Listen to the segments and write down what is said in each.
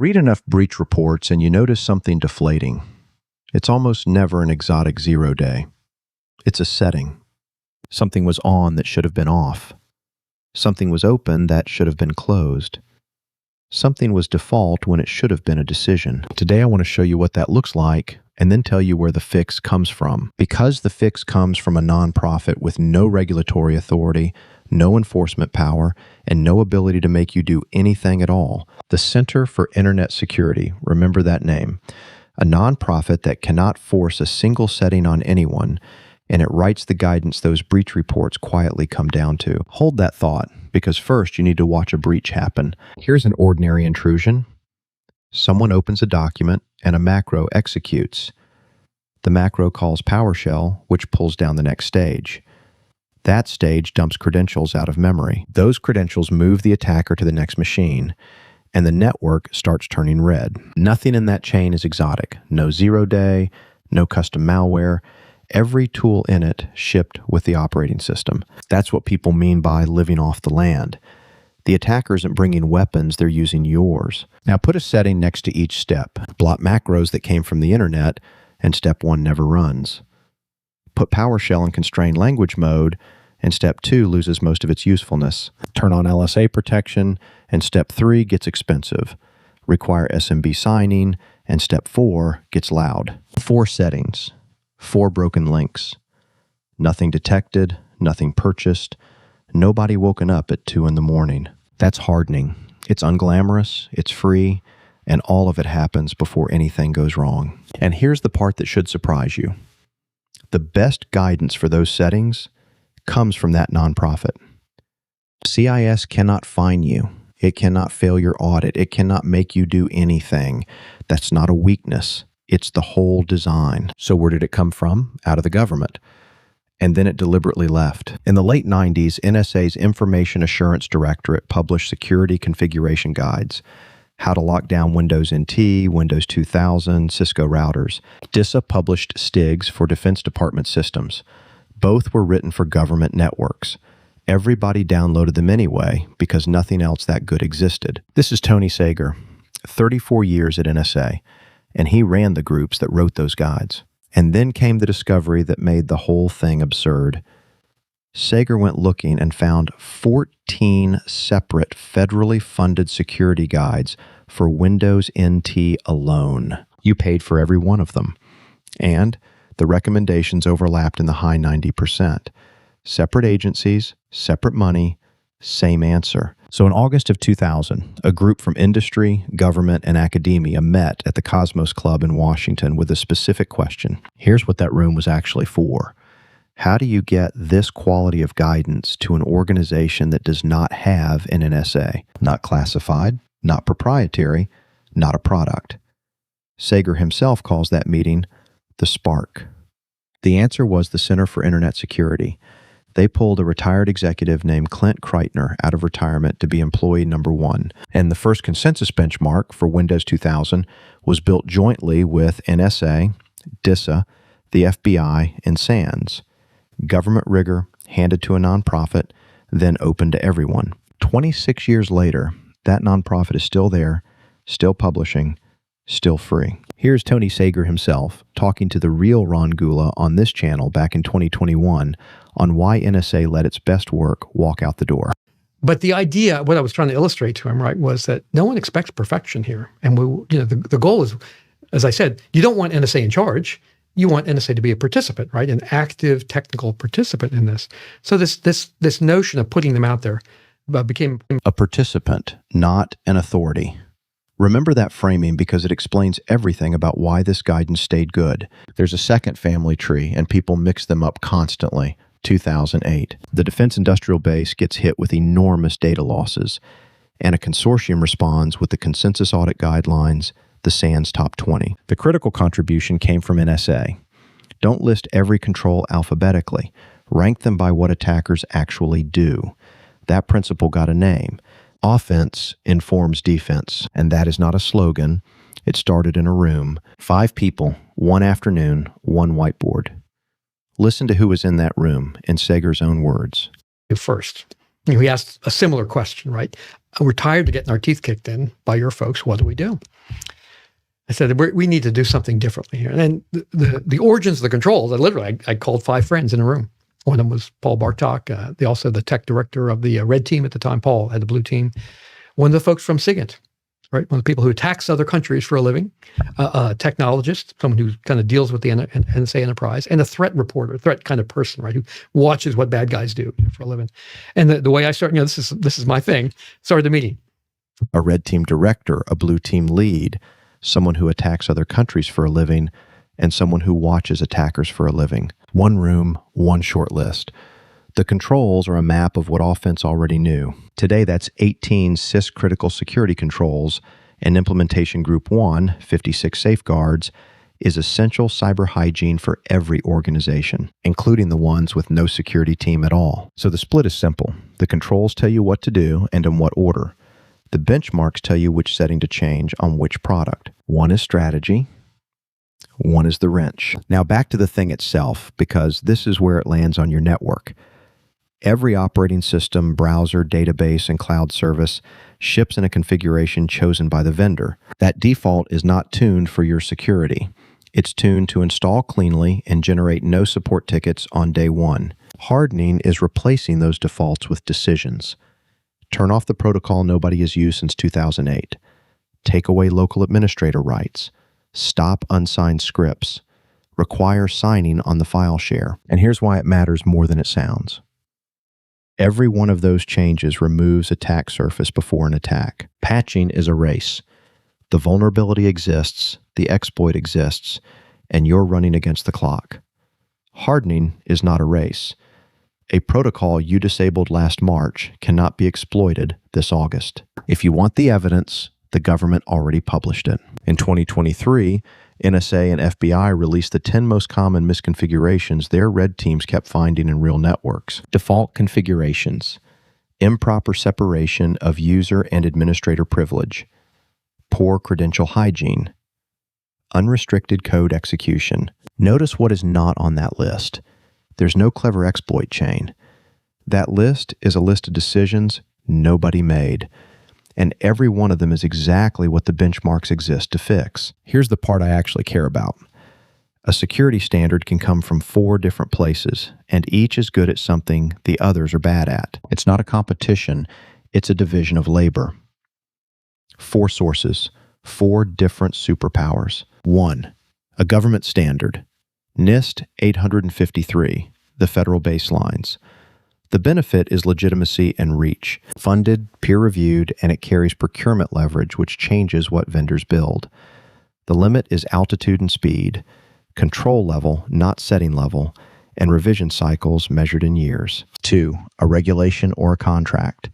Read enough breach reports and you notice something deflating. It's almost never an exotic 0 day. It's a setting. Something was on that should have been off. Something was open that should have been closed. Something was default when it should have been a decision. Today I want to show you what that looks like and then tell you where the fix comes from. Because the fix comes from a nonprofit with no regulatory authority, no enforcement power, and no ability to make you do anything at all. The Center for Internet Security, remember that name. A nonprofit that cannot force a single setting on anyone, and it writes the guidance those breach reports quietly come down to. Hold that thought, because first you need to watch a breach happen. Here's an ordinary intrusion. Someone opens a document and a macro executes. The macro calls PowerShell, which pulls down the next stage. That stage dumps credentials out of memory. Those credentials move the attacker to the next machine, and the network starts turning red. Nothing in that chain is exotic. No 0 day, no custom malware. Every tool in it shipped with the operating system. That's what people mean by living off the land. The attacker isn't bringing weapons, they're using yours. Now put a setting next to each step. Blot macros that came from the internet, and step 1 never runs. Put PowerShell in constrained language mode, and step 2 loses most of its usefulness. Turn on LSA protection, and step 3 gets expensive. Require SMB signing, and step 4 gets loud. 4 settings, 4 broken links. Nothing detected, nothing purchased, nobody woken up at 2 in the morning. That's hardening. It's unglamorous, it's free, and all of it happens before anything goes wrong. And here's the part that should surprise you. The best guidance for those settings comes from that nonprofit. CIS cannot fine you. It cannot fail your audit. It cannot make you do anything. That's not a weakness. It's the whole design. So where did it come from? Out of the government. And then it deliberately left. In the late 90s, NSA's Information Assurance Directorate published security configuration guides. How to lock down Windows NT, Windows 2000, Cisco routers. DISA published STIGs for Defense Department systems. Both were written for government networks. Everybody downloaded them anyway because nothing else that good existed. This is Tony Sager, 34 years at NSA, and he ran the groups that wrote those guides. And then came the discovery that made the whole thing absurd. Sager went looking and found 14 separate federally funded security guides for Windows NT alone. You paid for every one of them. And the recommendations overlapped in the high 90%. Separate agencies, separate money, same answer. So in August of 2000, a group from industry, government, and academia met at the Cosmos Club in Washington with a specific question. Here's what that room was actually for. How do you get this quality of guidance to an organization that does not have an NSA? Not classified, not proprietary, not a product. Sager himself calls that meeting the spark. The answer was the Center for Internet Security. They pulled a retired executive named Clint Kreitner out of retirement to be employee number 1. And the first consensus benchmark for Windows 2000 was built jointly with NSA, DISA, the FBI, and SANS. Government rigor handed to a nonprofit, then open to everyone. 26 years later, that nonprofit is still there, still publishing, still free. Here's Tony Sager himself talking to the real Ron Gula on this channel back in 2021 on why NSA let its best work walk out the door. But the idea, what I was trying to illustrate to him, right, was that no one expects perfection here. And the goal is, as I said, you don't want NSA in charge. You want NSA to be a participant, right? An active technical participant in this. So this notion of putting them out there became a participant, not an authority. Remember that framing because it explains everything about why this guidance stayed good. There's a second family tree, and people mix them up constantly. 2008. The Defense Industrial Base gets hit with enormous data losses, and a consortium responds with the Consensus Audit Guidelines, the SANS Top 20. The critical contribution came from NSA. Don't list every control alphabetically. Rank them by what attackers actually do. That principle got a name. Offense informs defense, and that is not a slogan. It started in a room. 5 people, 1 afternoon, 1 whiteboard. Listen to who was in that room in Sager's own words. First, he asked a similar question, right? We're tired of getting our teeth kicked in by your folks. What do we do? I said, we need to do something differently here. And then the origins of the controls, I called 5 friends in a room. One of them was Paul Bartok, also the tech director of the red team at the time. Paul had the blue team. One of the folks from SIGINT, right? One of the people who attacks other countries for a living, a technologist, someone who kind of deals with the NSA enterprise, and a threat reporter, threat kind of person, right? Who watches what bad guys do for a living. And the way I start, this is my thing, started the meeting. A red team director, a blue team lead, someone who attacks other countries for a living, and someone who watches attackers for a living. One room, one short list. The controls are a map of what offense already knew. Today, that's 18 CIS critical security controls, and implementation group 1, 56 safeguards, is essential cyber hygiene for every organization, including the ones with no security team at all. So the split is simple. The controls tell you what to do and in what order. The benchmarks tell you which setting to change on which product. One is strategy. One is the wrench. Now back to the thing itself, because this is where it lands on your network. Every operating system, browser, database, and cloud service ships in a configuration chosen by the vendor. That default is not tuned for your security. It's tuned to install cleanly and generate no support tickets on day one. Hardening is replacing those defaults with decisions. Turn off the protocol nobody has used since 2008. Take away local administrator rights. Stop unsigned scripts. Require signing on the file share. And here's why it matters more than it sounds. Every one of those changes removes attack surface before an attack. Patching is a race. The vulnerability exists, the exploit exists, and you're running against the clock. Hardening is not a race. A protocol you disabled last March cannot be exploited this August. If you want the evidence, the government already published it. In 2023, NSA and FBI released the 10 most common misconfigurations their red teams kept finding in real networks. Default configurations, improper separation of user and administrator privilege, poor credential hygiene, unrestricted code execution. Notice what is not on that list. There's no clever exploit chain. That list is a list of decisions nobody made, and every one of them is exactly what the benchmarks exist to fix. Here's the part I actually care about. A security standard can come from 4 different places, and each is good at something the others are bad at. It's not a competition, it's a division of labor. 4 sources, 4 different superpowers. 1, a government standard. NIST 853, the federal baselines. The benefit is legitimacy and reach. Funded, peer-reviewed, and it carries procurement leverage, which changes what vendors build. The limit is altitude and speed, control level, not setting level, and revision cycles measured in years. 2, a regulation or a contract.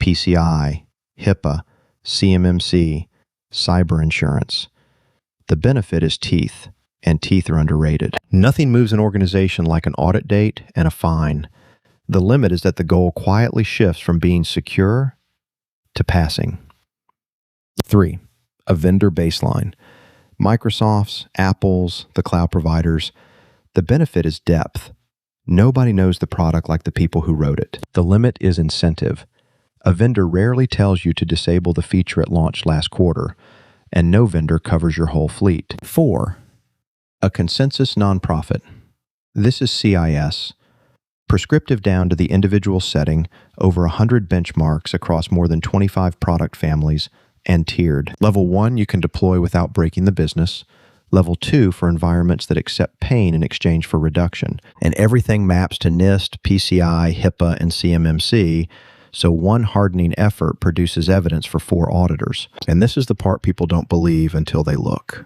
PCI, HIPAA, CMMC, cyber insurance. The benefit is teeth, and teeth are underrated. Nothing moves an organization like an audit date and a fine. The limit is that the goal quietly shifts from being secure to passing. 3, a vendor baseline. Microsoft's, Apple's, the cloud providers. The benefit is depth. Nobody knows the product like the people who wrote it. The limit is incentive. A vendor rarely tells you to disable the feature it launched last quarter, and no vendor covers your whole fleet. 4, a consensus nonprofit. This is CIS. Prescriptive down to the individual setting, over 100 benchmarks across more than 25 product families, and tiered. Level 1 you can deploy without breaking the business. Level 2 for environments that accept pain in exchange for reduction. And everything maps to NIST, PCI, HIPAA, and CMMC, so one hardening effort produces evidence for 4 auditors. And this is the part people don't believe until they look.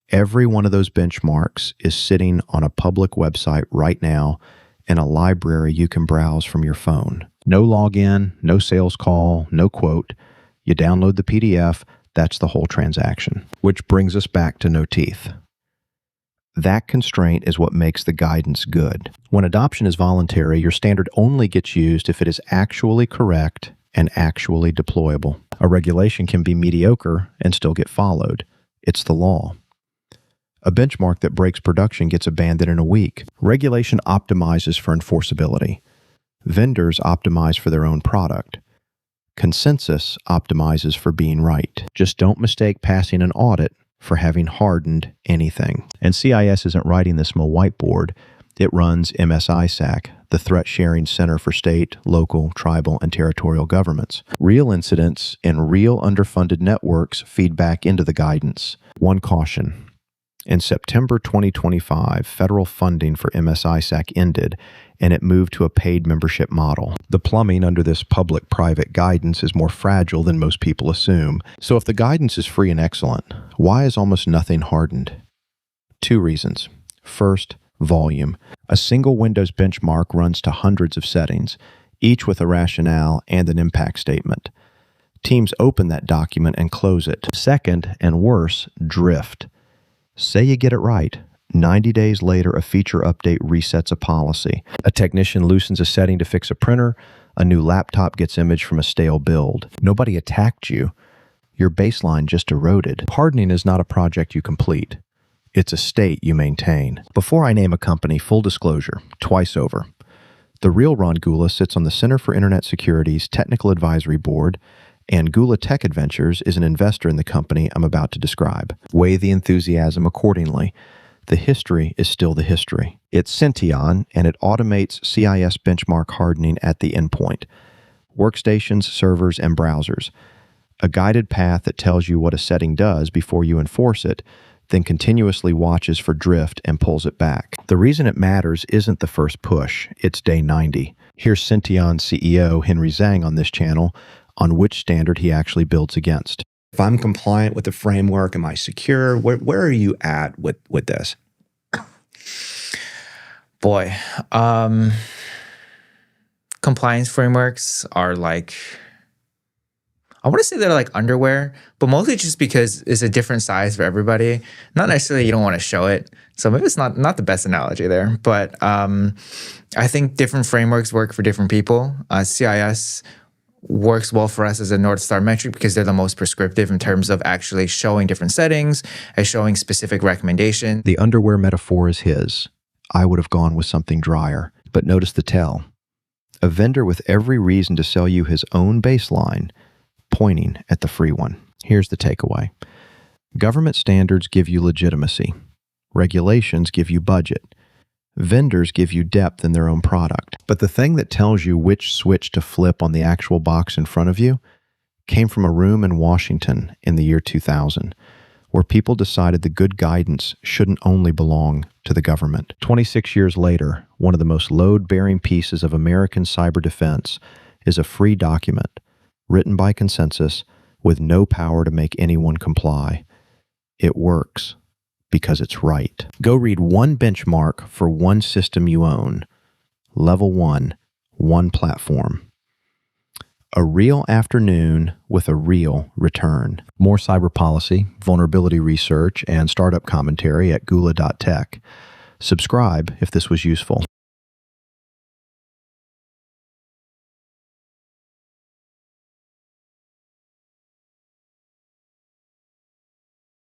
Every one of those benchmarks is sitting on a public website right now in a library you can browse from your phone. No login, no sales call, no quote. You download the PDF, that's the whole transaction. Which brings us back to no teeth. That constraint is what makes the guidance good. When adoption is voluntary, your standard only gets used if it is actually correct and actually deployable. A regulation can be mediocre and still get followed. It's the law. A benchmark that breaks production gets abandoned in a week. Regulation optimizes for enforceability. Vendors optimize for their own product. Consensus optimizes for being right. Just don't mistake passing an audit for having hardened anything. And CIS isn't writing this from a whiteboard. It runs MS-ISAC, the Threat Sharing Center for State, Local, Tribal, and Territorial Governments. Real incidents and real underfunded networks feed back into the guidance. One caution. In September 2025, federal funding for MS-ISAC ended, and it moved to a paid membership model. The plumbing under this public-private guidance is more fragile than most people assume. So if the guidance is free and excellent, why is almost nothing hardened? 2 reasons. First, volume. A single Windows benchmark runs to hundreds of settings, each with a rationale and an impact statement. Teams open that document and close it. Second, and worse, drift. Say you get it right. 90 days later, a feature update resets a policy. A technician loosens a setting to fix a printer. A new laptop gets imaged from a stale build. Nobody attacked you. Your baseline just eroded. Hardening is not a project you complete. It's a state you maintain. Before I name a company, full disclosure, twice over. The real Ron Gula sits on the Center for Internet Security's Technical Advisory Board, and Gula Tech Adventures is an investor in the company I'm about to describe. Weigh the enthusiasm accordingly. The history is still the history. It's Senteon, and it automates CIS benchmark hardening at the endpoint. Workstations, servers, and browsers. A guided path that tells you what a setting does before you enforce it, then continuously watches for drift and pulls it back. The reason it matters isn't the first push, it's day 90. Here's Senteon CEO Henry Zhang on this channel on which standard he actually builds against. If I'm compliant with the framework, am I secure? Where are you at with this? Boy, compliance frameworks are like, I want to say they're like underwear, but mostly just because it's a different size for everybody. Not necessarily you don't want to show it. So maybe it's not the best analogy there, but I think different frameworks work for different people. CIS works well for us as a North Star metric because they're the most prescriptive in terms of actually showing different settings and showing specific recommendations. The underwear metaphor is his. I would have gone with something drier. But notice the tell. A vendor with every reason to sell you his own baseline, pointing at the free one. Here's the takeaway. Government standards give you legitimacy. Regulations give you budget. Vendors give you depth in their own product. But the thing that tells you which switch to flip on the actual box in front of you came from a room in Washington in the year 2000, where people decided the good guidance shouldn't only belong to the government. 26 years later, one of the most load-bearing pieces of American cyber defense is a free document written by consensus with no power to make anyone comply. It works because it's right. Go read one benchmark for one system you own. Level 1, one platform. A real afternoon with a real return. More cyber policy, vulnerability research, and startup commentary at gula.tech. Subscribe if this was useful.